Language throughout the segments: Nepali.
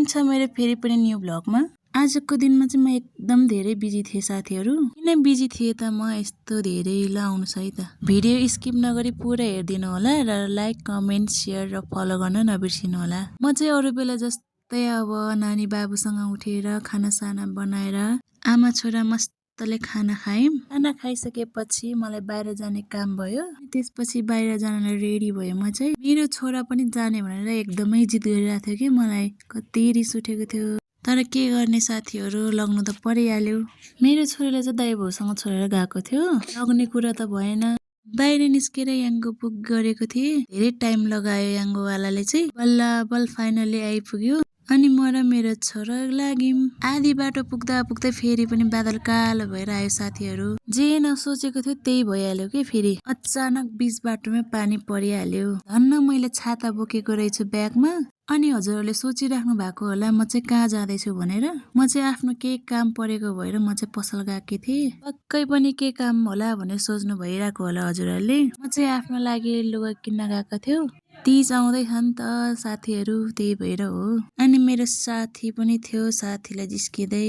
स्वागतम छ मेरो फेरि पनि न्यू ब्लगमा। आजको दिनमा चाहिँ म एकदम धेरै बिजी थिएँ साथीहरू। किन बिजी थिएँ त म यस्तो धेरै लाउनुस् है त। भिडियो स्किप नगरी पुरा हेर्दिनु होला र लाइक, कमेन्ट, शेयर र फलो गर्न नबिर्सिनु होला। म चाहिँ अरु बेला जस्तै अब नानी बाबुसँग उठेर खानासाना बनाएर आमा छोरा मस्तले खाना खायौं। खाना खाइसकेपछि मलाई बाहिर जाने काम भयो। त्यसपछि बाहिर जानलाई रेडी भयो। म चाहिँ मेरो छोरा पनि जाने भनेर एकदमै जिद गरिरहेको थियो कि मलाई कति रिस उठेको थियो। तर के गर्ने साथीहरू, लग्नु त परिहाल्यो। मेरो छोरीले चाहिँ दाइ बाउसँग छोडेर गएको थियो। लग्ने कुरा त भएन। बाहिर निस्केर याङ्गो पुग गरेको थिएँ। धेरै टाइम लगायो याङ्गोवालाले चाहिँ। बल्ल बल्ल फाइनली आइपुग्यो। अनि म र मेरो छोरा लाग्यौं। आधी बाटो पुग्दा पुग्दै फेरि पनि बादल कालो भएर आयो साथीहरू। जे नसोचेको थियो त्यही भइहाल्यो के फेरि। अचानक बीच बाटोमै पानी परिहाल्यो। धन्न मैले छाता बोकेको रहेछु ब्यागमा। अनि हजुरहरूले सोचिराख्नु भएको होला म चाहिँ कहाँ जाँदैछु भनेर। म चाहिँ आफ्नो केही काम परेको भएर म चाहिँ पसल गएकी थिएँ। पक्कै पनि के काम होला भनेर सोच्नु भइरहेको होला हजुरहरूले। म चाहिँ आफ्नो लागि लुगा किन्न गएको थियो। तीज आउँदैछ नि त साथीहरू, त्यही भएर हो। अनि मेरो साथी पनि थियो। साथीलाई जिस्किँदै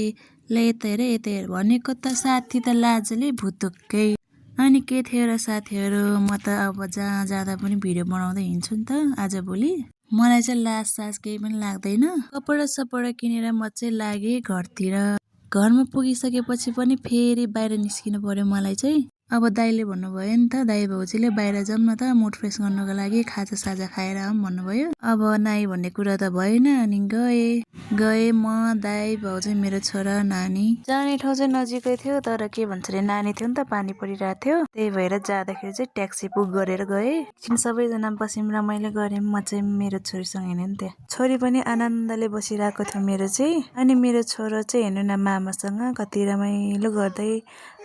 ल यता हेर यता हेर भनेको त साथी त लाजले भुतुक्कै। अनि के थियो र साथीहरू, म त अब जहाँ जाँदा पनि भिडियो बनाउँदै हिँड्छु नि त आजभोलि। मलाई चाहिँ लाज साज केही पनि लाग्दैन। कपडा सपडा किनेर म चाहिँ लागेँ घरतिर। घरमा पुगिसकेपछि पनि फेरि बाहिर निस्किनु पर्यो मलाई चाहिँ। अब दाइले भन्नुभयो नि त, दाइ भाउजूले बाहिर जाउँ न त मुड फ्रेस गर्नको लागि, खाजा साजा खाएर आऊँ भन्नुभयो। अब नाइ भन्ने कुरा त भएन। अनि गए म, दाइ भाउजू, मेरो छोरा, नानी। जाने ठाउँ चाहिँ नजिकै थियो तर के भन्छ रे नानी थियो नि त, पानी परिरहेको थियो। त्यही भएर जाँदाखेरि चाहिँ ट्याक्सी बुक गरेर गए। एकछिन सबैजना बस्यौं रमाइलो गर्यौं। म चाहिँ मेरो छोरीसँग हिँडेँ नि त्यहाँ। छोरी पनि आनन्दले बसिरहेको थियो मेरो चाहिँ। अनि मेरो छोरो चाहिँ हेर्नु न मामासँग कति रमाइलो गर्दै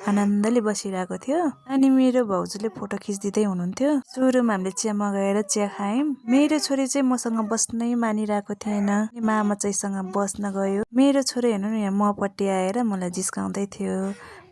आनन्दले बसिरहेको थियो। अनि मेरो भाउजूले फोटो खिचिदिँदै हुनुहुन्थ्यो। सुरुमा हामीले चिया मगाएर चिया खायौं। मेरो छोरी चाहिँ मसँग बस्नै मानिरहेको थिएन। मामा चाहिँसँग बस्न गयो। मेरो छोरी हेर्नु न यहाँ मपट्टि आएर मलाई जिस्काउँदै थियो।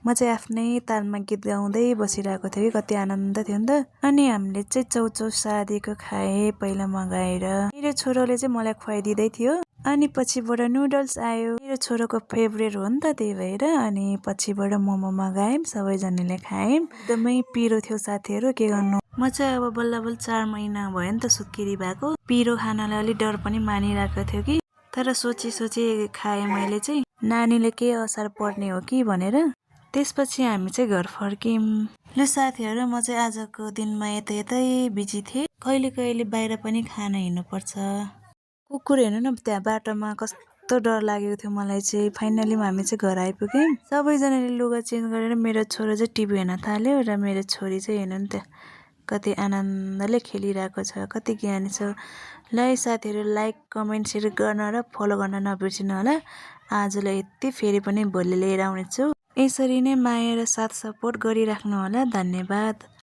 म चाहिँ आफ्नै तालमा गीत गाउँदै बसिरहेको थियो कि कति आनन्द थियो नि त। अनि हामीले चाहिँ चौचौ सादीको खाए पहिला मगाएर। मेरो छोरोले चाहिँ मलाई खुवाइदिँदै थियो। अनि पछिबाट नुडल्स आयो। मेरो छोरोको फेभरेट हो नि त त्यही भएर। अनि पछिबाट मोमो मगायौं, सबैजनाले खायौं। एकदमै पिरो थियो साथीहरू, के गर्नु। म चाहिँ अब बल्ल बल्ल 4 महिना भयो नि त सुत्केरी भएको। पिरो खानलाई अलि डर पनि मानिरहेको थियो कि। तर सोची खाएँ मैले चाहिँ, नानीले के असर पर्ने हो कि भनेर। त्यसपछि हामी चाहिँ घर फर्क्यौं। ल साथीहरू, म चाहिँ आजको दिनमा यतै बिजी थिएँ। कहिले कहिले बाहिर पनि खान हिँड्नुपर्छ। कुकुर हेर्नु न त्यहाँ बाटोमा कस्तो डर लागेको थियो मलाई चाहिँ। फाइनली हामी चाहिँ घर आइपुग्यौं। सबैजनाले लुगा चेन्ज गरेर मेरो छोरो चाहिँ टिभी हेर्न थाल्यो र मेरो छोरी चाहिँ हेर्नु नि त्यहाँ कति आनन्दले खेलिरहेको छ, कति ज्ञानी छ। ल साथीहरू, लाइक, कमेन्ट, सेयर गर्न र फलो गर्न नबिर्सिनु होला। आजलाई यति, फेरि पनि भोलि लिएर आउनेछु। यसरी नै माया र साथ सपोर्ट गरिराख्नु होला। धन्यवाद।